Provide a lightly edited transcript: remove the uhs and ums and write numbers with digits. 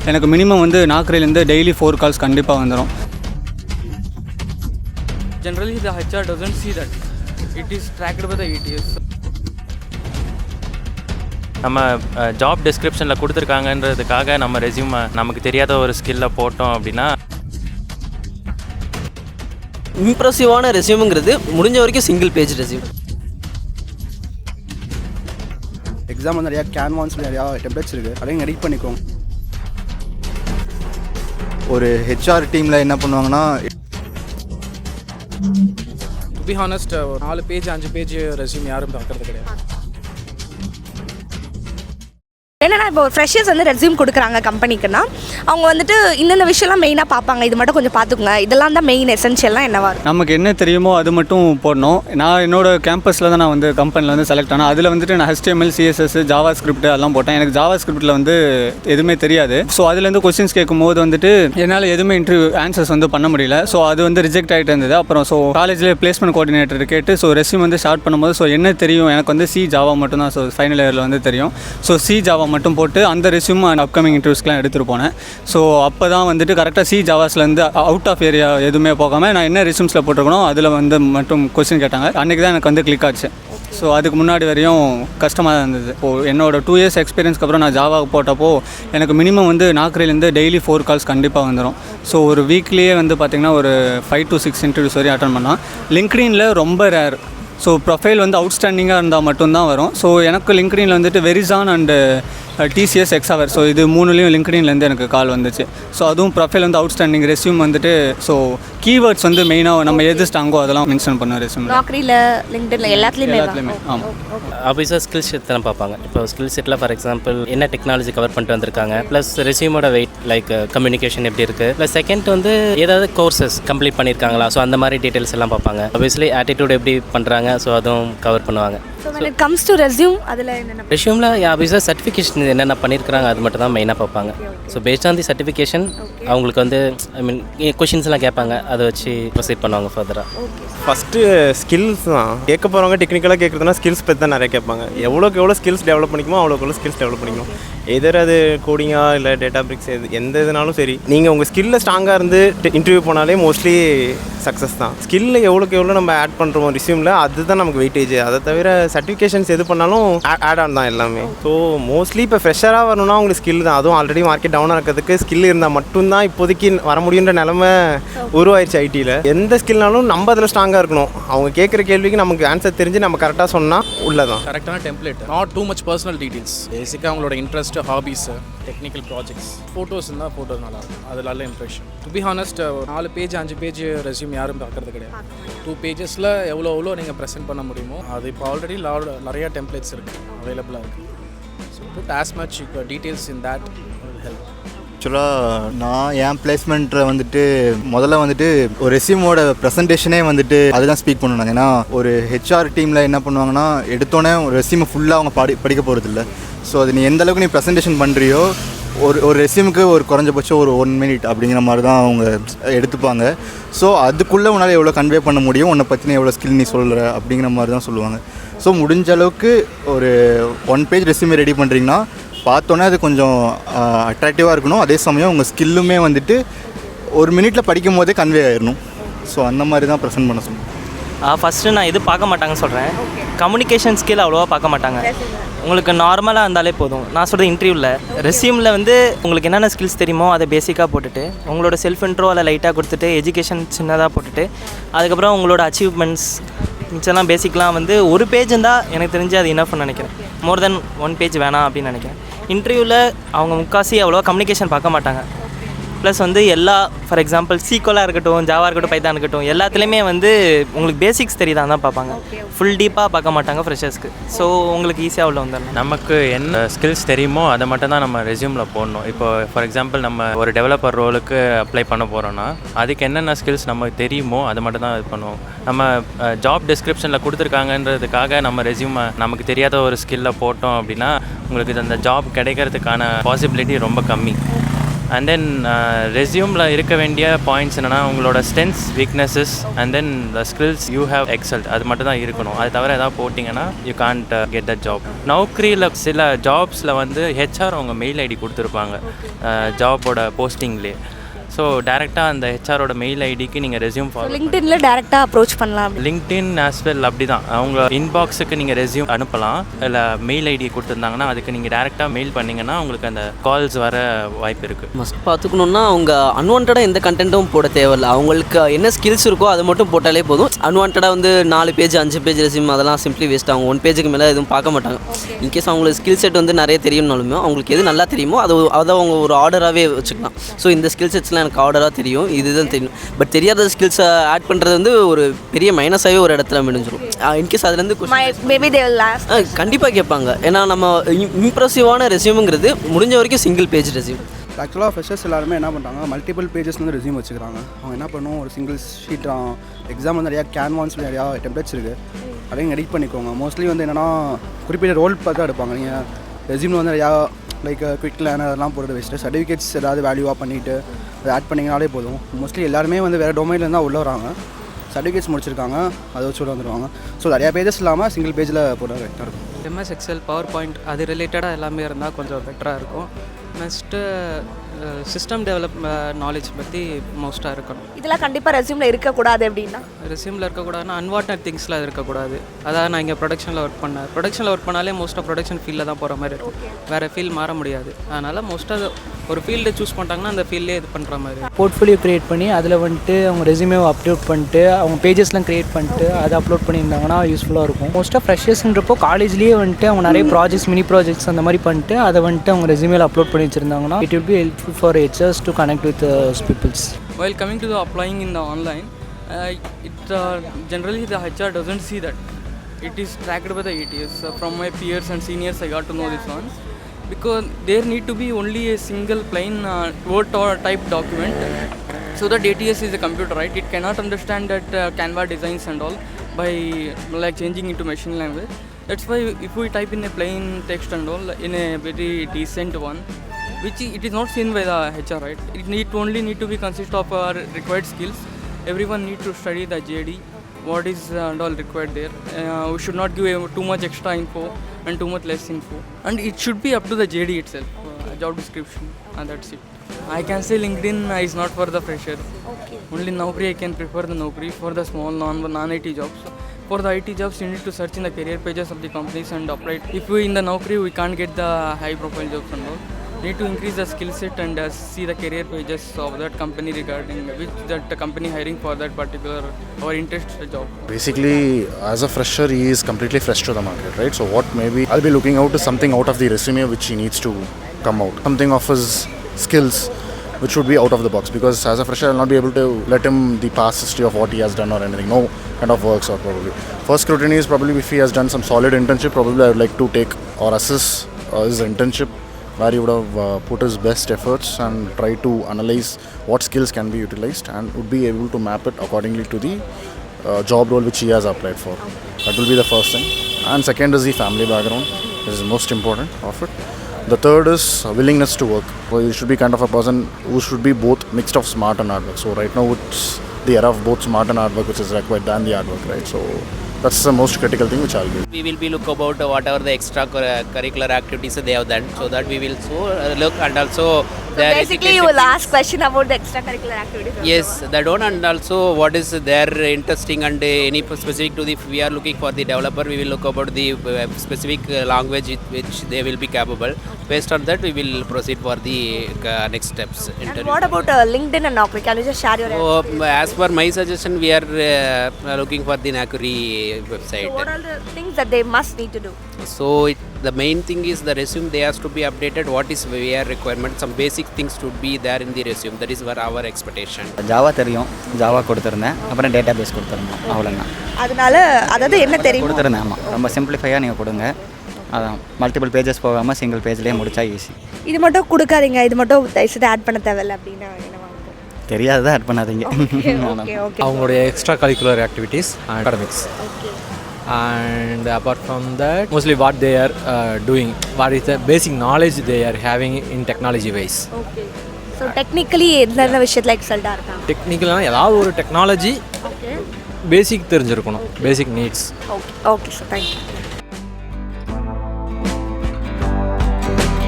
எனக்கு மினிமம் வந்து நாக்ரிலேருந்து daily 4 calls கண்டிப்பாக வந்துடும். Generally the HR doesn't see that. It is tracked by the ETS. நம்ம ஜாப் டிஸ்கிரிப்ஷனில் கொடுத்துருக்காங்கன்றதுக்காக நம்ம ரெஸ்யூமை நமக்கு தெரியாத ஒரு ஸ்கில்லை போட்டோம் அப்படின்னா இம்ப்ரெசிவான ரெஸ்யூமுங்கிறது முடிஞ்ச வரைக்கும் சிங்கிள் பேஜ் ரெஸ்யூம். எக்ஸாம் வந்து நிறையா கேன்வான்ஸ் நிறையா டெம்ப்ளேட்ஸ் இருக்குது, அதையும் எடிட் பண்ணிக்கோங்க. ஒரு ஹெச்ஆர் டீமில் என்ன பண்ணுவாங்கன்னா, டு பி ஹானஸ்ட், ஒரு 4 பேஜ் 5 பேஜ் ரெஸ்யூம் யாரும் பார்க்கறது கிடையாது. என்னன்னா இப்போ ஃப்ரெஷர்ஸ் வந்து ரெஸ்யூம் கொடுக்குறாங்க கம்பெனிக்குன்னா அவங்க வந்துட்டு இந்தந்த விஷயம்லாம் மெயினாக பார்ப்பாங்க. இது மட்டும் கொஞ்சம் பார்த்துக்குங்க, இதெல்லாம் தான் மெயின் எசென்ஷியல்லாம் என்னவா இருக்கும். நமக்கு என்ன தெரியுமோ அது மட்டும் போடணும். நான் என்னோட கேம்பஸில் தான் நான் வந்து கம்பெனியில் வந்து செலக்ட் ஆனேன். அதில் வந்துட்டு நான் HTML, CSS, ஜாவா ஸ்கிரிப்ட் அதெல்லாம் போட்டேன். எனக்கு ஜாவா ஸ்கிரிப்டில் வந்து எதுவுமே தெரியாது. ஸோ அதுலேருந்து கொஸ்டின்ஸ் கேட்கும்போது வந்துட்டு என்னால் எதுவுமே இன்டர்வியூ ஆன்சர்ஸ் வந்து பண்ண முடியல. ஸோ அது வந்து ரிஜெக்ட் ஆகிட்டு இருந்தது. அப்புறம் ஸோ காலேஜில் பிளேஸ்மெண்ட் கோஆர்டினேட்டர் கேட்டு ஸோ ரெஸ்யூம் வந்து ஸ்டார்ட் பண்ணும்போது ஸோ என்ன தெரியும் எனக்கு வந்து சி ஜாவா மட்டும் தான் ஸோ ஃபைனல் இயரில் வந்து தெரியும். ஸோ சி ஜாவா மட்டும் போட்டு அந்த ரெஸ்யூம் அப்கமிங் இன்டர்வியூஸ்க்குலாம் எடுத்துகிட்டு போனேன். ஸோ அப்போ தான் வந்துட்டு கரெக்டாக சி ஜாவாஸ்லேருந்து அவுட் ஆஃப் ஏரியா எதுவுமே போகாமல் நான் என்ன ரெஸ்யூம்ஸில் போட்டிருக்கணும் அதில் வந்து மட்டும் கொஸ்டின் கேட்டாங்க. அன்றைக்கி தான் எனக்கு வந்து கிளிக் ஆச்சு. ஸோ அதுக்கு முன்னாடி வரையும் கஷ்டமாக தான் இருந்தது. இப்போது என்னோடய 2 இயர்ஸ் எக்ஸ்பீரியன்ஸ்க்கு அப்புறம் நான் ஜாவா போட்டப்போ எனக்கு மினிமம் வந்து நாக்ரிலேருந்து டெய்லி 4 கால்ஸ் கண்டிப்பாக வந்துடும். ஸோ ஒரு வீக்லியே வந்து பார்த்திங்கன்னா ஒரு 5 to 6 இன்டர்வியூஸ் வரையும் அட்டன் பண்ணலாம். லிங்க்டின்ல ரொம்ப ரேர். ஸோ ப்ரொஃபைல் வந்து அவுட்ஸ்டாண்டிங்காக இருந்தால் மட்டும்தான் வரும். ஸோ எனக்கு லிங்க்டின்ல வந்துட்டு வெரிசான் அண்டு TCS எக்ஸாவர் ஸோ இது 3லேயும் லிங்க்டின்லேருந்து எனக்கு கால் வந்துச்சு. ஸோ அதுவும் ப்ரொஃபைல் வந்து அவுட்ஸ்டாண்டிங், ரெஸ்யூம் வந்துட்டு ஸோ கீவேர்ட்ஸ் வந்து மெயினாக நம்ம எது ஸ்ட்ராங்கோ அதெல்லாம் மென்ஷன் பண்ணுவோம் ரெஸ்யூம். நாக்ரியில், லிங்க்டின்ல எல்லாத்துலேயுமே. ஆமாம், ஆஃபீஸாக ஸ்கில் செட் தான் பார்ப்பாங்க. இப்போ ஸ்கில் செட்டில் ஃபார் எக்ஸாம்பிள் என்ன டெக்னாலஜி கவர் பண்ணிட்டு வந்திருக்காங்க, ப்ளஸ் ரெஸ்யூமோட வெயிட் லைக் கம்யூனிகேஷன் எப்படி இருக்குது, ப்ளஸ் செகண்ட் வந்து ஏதாவது கோர்சஸ் கம்ப்ளீட் பண்ணியிருக்காங்களா, ஸோ அந்த மாதிரி டீட்டெயில்ஸ் எல்லாம் பார்ப்பாங்க. ஆப்வியஸ்லி ஆட்டிடியூட் எப்படி பண்ணுறாங்க, ஸோ அதுவும் கவர் பண்ணுவாங்க. So when it comes to resume அதில் என்னென்ன ரெஸ்யூமில் ஆப்வியஸாக சர்டிஃபிகேஷன் என்னென்ன பண்ணியிருக்கிறாங்க அது மட்டும் தான் மெயினாக பார்ப்பாங்க. So based on the certification அவங்களுக்கு வந்து ஐ மீன் கொஷின்ஸ்லாம் கேட்பாங்க, அதை வச்சு ப்ரொசீட் பண்ணுவாங்க ஃபர்தராக. ஃபஸ்ட்டு ஸ்கில்ஸ் தான் கேட்க போகிறவங்க. டெக்னிக்கலாக கேட்குறதுனா ஸ்கில்ஸ் பற்றி தான் நிறைய கேட்பாங்க. எவ்வளோக்கு எவ்வளோ ஸ்கில்ஸ் டெவலப் பண்ணிக்குமோ அவ்வளோக்கு ஸ்கில்ஸ் டெவலப் பண்ணிக்கணும். எதர் அது கோடிங்காக இல்லை டேட்டா பிரிக்ஸ் எந்த இதுனாலும் சரி, நீங்கள் உங்கள் ஸ்கில்லில் ஸ்ட்ராங்காக இருந்து இன்டர்வியூ போனாலே மோஸ்ட்லி சக்ஸஸ் தான். ஸ்கில்லில் எவ்வளோக்கு எவ்வளோ நம்ம ஆட் பண்ணுறோம் ரிஸ்யூமில் அதுதான் நமக்கு வெயிட்டேஜ். அதை தவிர சர்டிஃபிகேஷன்ஸ் எது பண்ணாலும் ஆட் ஆன் தான் எல்லாமே. ஸோ மோஸ்ட்லி இப்போ ஃப்ரெஷராக வரணும்னா உங்களுக்கு ஸ்கில் தான். அதுவும் ஆல்ரெடி மார்க்கெட் டவுனாக இருக்கிறதுக்கு ஸ்கில் இருந்தால் மட்டும்தான் இப்போதைக்கு வர முடியுன்ற நிலமை உருவாயிருச்சு ஐடியில். எந்த ஸ்கில்னாலும் நம்ம அதில் ஸ்ட்ராங்காக இருக்கணும். அவங்க கேட்குற கேள்விக்கு நமக்கு ஆன்சர் தெரிஞ்சு நம்ம கரெக்டாக சொன்னால் உள்ளதான் கரெக்டான template, not too much personal details. பேசிக்காக அவங்களோட interest, hobbies, technical projects, photos இருந்தால் ஃபோட்டோஸ் நல்லாயிருக்கும். அது நல்ல impression. To be honest, 4 page 5 page resume யாரும் பார்க்கறது கிடையாது. 2 பேஜஸில் எவ்வளோ நீங்கள் ப்ரெசென்ட் பண்ண முடியுமோ அது இப்போ ஆல்ரெடி நிறையா டெம்ப்ளேட்ஸ் இருக்குது, அவைலபிளாக இருக்குது. So put as much details in that will help. ஆக்சுவலாக நான் என் பிளேஸ்மெண்ட்டில் வந்துட்டு முதல்ல வந்துட்டு ஒரு ரெஸ்யூமோட ப்ரெசன்டேஷனே வந்துட்டு அதுதான் ஸ்பீக் பண்ணுவாங்க. ஏன்னா ஒரு ஹெச்ஆர் டீமில் என்ன பண்ணுவாங்கன்னா எடுத்தோன்னே ஒரு ரெஸ்யூமை ஃபுல்லாக அவங்க படிக்க போகிறதில்ல. ஸோ அது நீ எந்த அளவுக்கு நீ ப்ரெசன்டேஷன் பண்ணுறியோ ஒரு ரெஸ்யூமுக்கு ஒரு குறைஞ்சபட்சம் ஒரு 1 minute அப்படிங்கிற மாதிரி தான் அவங்க எடுத்துப்பாங்க. ஸோ அதுக்குள்ளே உன்னால் எவ்வளோ கன்வே பண்ண முடியும், உன்னை பற்றின எவ்வளோ ஸ்கில் நீ சொல்கிற அப்படிங்கிற மாதிரி தான் சொல்லுவாங்க. ஸோ முடிஞ்ச அளவுக்கு ஒரு 1 பேஜ் ரெஸ்யூமே ரெடி பண்ணுறீங்கன்னா பார்த்தோன்னே அது கொஞ்சம் அட்ராக்டிவாக இருக்கணும். அதே சமயம் உங்கள் ஸ்கில்லுமே வந்துட்டு 1 minute படிக்கும் போதே கன்வே ஆகிடணும். ஸோ அந்த மாதிரி தான் ப்ரெசென்ட் பண்ண சொல்லுங்கள். ஃபஸ்ட்டு நான் இது பார்க்க மாட்டாங்கன்னு சொல்கிறேன். கம்யூனிகேஷன் ஸ்கில் அவ்வளோவா பார்க்க மாட்டாங்க. உங்களுக்கு நார்மலாக இருந்தாலே போதும். நான் சொல்கிறது இன்டர்வியூவில் ரெஸ்யூமில் வந்து உங்களுக்கு என்னென்ன ஸ்கில்ஸ் தெரியுமோ அதை பேசிக்காக போட்டுட்டு உங்களோட செல்ஃப் இன்ட்ரோ அதை லைட்டாக கொடுத்துட்டு எஜுகேஷன் சின்னதாக போட்டுட்டு அதுக்கப்புறம் உங்களோட அச்சீவ்மெண்ட்ஸ் மிச்சம்லாம் பேசிக்லாம் வந்து 1 பேஜ் இருந்தால் எனக்கு தெரிஞ்சு அது இனஃப்னு நினைக்கிறேன். மோர் தென் 1 பேஜ் வேணாம் அப்படின்னு நினைக்கிறேன். இன்டர்வியூவில் அவங்க முக்காசி அவ்வளோ கம்யூனிகேஷன் பார்க்க மாட்டாங்க. ப்ளஸ் வந்து எல்லா ஃபார் எக்ஸாம்பிள் சீக்வலாக இருக்கட்டும், ஜாவா இருக்கட்டும், பைத்தான் இருக்கட்டும், எல்லாத்துலேயுமே வந்து உங்களுக்கு பேசிக்ஸ் தெரியுதான் தான் பார்ப்பாங்க. ஃபுல் டீப்பாக பார்க்க மாட்டாங்க ஃப்ரெஷர்ஸ்க்கு. ஸோ உங்களுக்கு ஈஸியாக உள்ள வந்துடணும். நமக்கு என்ன ஸ்கில்ஸ் தெரியுமோ அதை மட்டும் தான் நம்ம ரெஸ்யூமில் போடணும். இப்போ ஃபார் எக்ஸாம்பிள் நம்ம ஒரு டெவலப்பர் ரோலுக்கு அப்ளை பண்ண போகிறோன்னா அதுக்கு என்னென்ன ஸ்கில்ஸ் நமக்கு தெரியுமோ அதை மட்டும் தான் இது பண்ணுவோம். நம்ம ஜாப் டிஸ்கிரிப்ஷனில் கொடுத்துருக்காங்கன்றதுக்காக நம்ம ரெஸ்யூமை நமக்கு தெரியாத ஒரு ஸ்கில்லை போட்டோம் அப்படின்னா உங்களுக்கு அந்த ஜாப் கிடைக்கிறதுக்கான பாசிபிலிட்டி ரொம்ப கம்மி. அண்ட் தென் ரெஸ்யூமில் இருக்க வேண்டிய பாயிண்ட்ஸ் என்னென்னா உங்களோட strengths weaknesses and then the skills you have excelled அது மட்டும் தான் இருக்கணும். அது தவிர எதாவது போட்டிங்கன்னா you can't get the job. நௌக்கரியில் சில ஜாப்ஸில் வந்து ஹெச்ஆர் அவங்க மெயில் ஐடி கொடுத்துருப்பாங்க ஜாபோட போஸ்டிங்லேயே. ஸோ டேரெக்டாக அந்த ஹெச்ஆரோட மெயில் ஐடிக்கு நீங்கள் ரெஸ்யூம் ஃபார்வர்ட் லிங்க்டின்ல டேரெக்டாக அப்ரோச் பண்ணலாம். லிங்க்டின் ஆஸ் வெல் அப்படி தான் அவங்க இன்பாக்ஸுக்கு நீங்கள் ரெஸ்யூம் அனுப்பலாம். இல்லை மெயில் ஐடி கொடுத்துருந்தாங்கன்னா அதுக்கு நீங்கள் டேரெக்டாக மெயில் பண்ணிங்கன்னா உங்களுக்கு அந்த கால்ஸ் வர வாய்ப்பு இருக்குது. மஸ்ட் பார்த்துக்கணுன்னா அவங்க அன்வான்டாக எந்த கண்டென்ட்டும் போட தேவையில்லை. அவங்களுக்கு என்ன ஸ்கில்ஸ் இருக்கோ அதை மட்டும் போட்டாலே போதும். அன்வான்டாக வந்து 4 பேஜ் 5 பேஜ் ரெஸ்யூம் அதெல்லாம் சிம்பிளி வேஸ்ட் ஆகும். 1 பேஜுக்கு மேலே எதுவும் பார்க்க மாட்டாங்க. இன்கேஸ் அவங்களுக்கு ஸ்கில் செட் வந்து நிறைய தெரியும்னாலுமே அவங்களுக்கு எது நல்லா தெரியுமோ அதை அவங்க ஒரு ஆர்டராகவே வச்சுக்கலாம். ஸோ இந்த ஸ்கில் செட்ஸ்லாம் எனக்கு ஆர்டராக தெரியும், இதுதான் தெரியும். பட் தெரியாத ஸ்கில்ஸை ஆட் பண்ணுறது வந்து ஒரு பெரிய மைனஸாகவே ஒரு இடத்துல முடிஞ்சிடும். இன்கேஸ் அதுலேருந்து மேபி தே வில் ஆஸ்க். கண்டிப்பாக கேட்பாங்க. ஏன்னா நம்ம இம்ப்ரெசிவான ரெஸ்யூமுங்கிறது முடிஞ்ச வரைக்கும் சிங்கிள் பேஜ் ரெஸ்யூம். ஆக்சுவலாக ஃப்ரெஷர்ஸ் எல்லாருமே என்ன பண்ணுறாங்க, மல்டிபிள் பேஜஸ் வந்து ரெஸ்யூம் வச்சுக்கிறாங்க. அவங்க என்ன பண்ணுவோம், ஒரு சிங்கிள் ஷீட் எக்ஸாம் வந்து நிறையா கேன்வான்ஸில் நிறையா டெம்ப்ளேட்ஸ் இருக்குது, அதையும் எடிட் பண்ணிக்கோங்க. மோஸ்ட்லி வந்து என்னென்னா குறிப்பிட்ட ரோல் பார்த்து எடுப்பாங்க. நீங்கள் ரெஸ்யூமில் வந்து நிறையா லைக் குவிக் லேர்னர் அதெல்லாம் போடுறது வேஸ்ட்டு. சர்டிஃபிகேட்ஸ் ஏதாவது வேல்யூவாக பண்ணிவிட்டு அதை ஆட் பண்ணிங்கனாலே போதும். மோஸ்ட்லி எல்லாருமே வந்து வேறு டொமைன்லேருந்து தான் உள்ளே வராங்க, சர்டிஃபிகேட்ஸ் முடிச்சிருக்காங்க, அதை வச்சு உள்ள வந்துடுவாங்க. ஸோ நிறையா பேஜஸ் இல்லாமல் சிங்கிள் பேஜில் போட கரெக்டாக இருக்கும். எம்எஸ் எக்ஸல் பவர் பாயிண்ட் அது ரிலேட்டடாக எல்லாமே இருந்தால் கொஞ்சம் பெட்டராக இருக்கும். நெக்ஸ்ட்டு சிஸ்டம் டெவலப் நாலேஜ் பற்றி மோஸ்ட்டாக இருக்கணும். இதெல்லாம் கண்டிப்பாக ரெஸ்யூமில் இருக்கக்கூடாது. அப்படின்னா ரெஸ்யூமில் இருக்கக்கூடாதுன்னா அன்வான்ட் திங்ஸில் இருக்கக்கூடாது. அதாவது நான் இங்கே ப்ரொடக்ஷனில் ஒர்க் பண்ணாலே மோஸ்ட்டாக ப்ரொடக்ஷன் ஃபீல்டில் தான் போகிற மாதிரி இருக்கும். வேறு ஃபீல்டு மாற முடியாது. அதனால் மோஸ்ட்டாக ஒரு ஃபீல்டை சூஸ் பண்ணிட்டாங்கன்னா அந்த ஃபீல்டே இது பண்ணுற மாதிரி. போர்ட்ஃபோலியோ க்ரியேட் பண்ணி அதில் வந்துட்டு அவங்க ரெஸ்யூமேவை அப்லோட் பண்ணிட்டு அவங்க பேஜஸ்லாம் க்ரியேட் பண்ணிட்டு அதை அப்லோட் பண்ணியிருந்தாங்கன்னா யூஸ்ஃபுல்லாக இருக்கும். மோஸ்ட்டாக ஃப்ரெஷர்ஸ்ன்றப்போ காலேஜ்லேயே வந்துட்டு அவங்க நிறைய ப்ராஜெக்ட்ஸ் மினி ப்ராஜெக்ட்ஸ் அந்த மாதிரி பண்ணிட்டு அதை வந்துட்டு அவங்க ரெஸ்யூமேல அப்லோட் பண்ணி வச்சுருந்தாங்கன்னா it will be helpful for HRs to connect with peoples. While coming to the applying in the online, generally the HR doesn't see that. It is tracked by the ATS. From my peers and seniors I got to know this one. Because there need to be only a single plain Word or type document. So that ATS is a computer, right? It cannot understand that Canva designs and all by like changing into machine language. That's why if we type in a plain text and all in a very decent one, which it is not seen by the HR, right? It only need to be consist of our required skills. Everyone need to study the JD, what is and all required there. We should not give too much extra info and too much less info. And it should be up to the JD itself, job description, and that's it. I can say LinkedIn is not for the freshers. Okay. Only Naukri I can prefer the Naukri for the small non-IT jobs. For the IT jobs, you need to search in the career pages of the companies and apply. If we in the Naukri, we can't get the high profile jobs and all. Need to increase the skill set and see the career pages of that company regarding which that company hiring for that particular or interested job. Basically, as a fresher, he is completely fresh to the market, right? So what maybe I'll be looking out is something out of the resume which he needs to come out. Something of his skills which would be out of the box, because as a fresher I'll not be able to let him the past history of what he has done or anything. No kind of works or probably. First scrutiny is probably if he has done some solid internship, probably I would like to take or assess his internship where he would have put his best efforts and try to analyze what skills can be utilized and would be able to map it accordingly to the job role which he has applied for. That will be the first thing. And second is the family background. This is most important of it. The third is willingness to work. So you should be kind of a person who should be both mixed of smart and hard work. So right now it's the era of both smart and hard work which is required than the hard work, right? So that's the most critical thing which I'll do. We will be look about whatever the extra curricular activities they have done, so that we will look. And also basically you will ask question about the extracurricular activities also. Yes, that one. And also what is their interesting and any specific to the, if we are looking for the developer, we will look about the specific language which they will be capable. Based on that we will proceed for the next steps. And what about LinkedIn and Naukri? Can you just share your as per my suggestion, we are looking for the Naukri website. So what are the things that they must need to do? So the main thing is the resume, they has to be updated. What is their requirement? Some basic things should be there in the resume. That is our expectation. Java தெரியும், Java கொடுத்துருந்தேன், அப்புறம் data base கொடுத்துருந்தேன், அவ்வளோதான். அதனால அதாவது என்ன தெரியும் கொடுத்துருந்தேன். ஆமாம், ரொம்ப சிம்பிளிஃபையாக நீங்கள் கொடுங்க. அதான் மல்டிபிள் பேஜஸ் போகாமல் சிங்கிள் பேஜ்லேயே முடிச்சா ஈஸி. இது மட்டும் கொடுக்காதீங்க, இது மட்டும் தயவுசெய்து ஆட் பண்ண தேவையில்லை அப்படின்னா என்ன தெரியாததான் ஆட் பண்ணாதீங்க. அவங்களுடைய extra curricular activities academics. And apart from that, mostly what they are doing, what is the basic knowledge they are having in technology ways. Okay. So technically எந்தெந்த விஷயத்தில் எக்ஸல்ட்டாக இருக்காங்க? டெக்னிக்கலாக ஏதாவது ஒரு டெக்னாலஜி ஓகே பேசிக் தெரிஞ்சிருக்கணும், basic needs. Okay okay sir, thank you.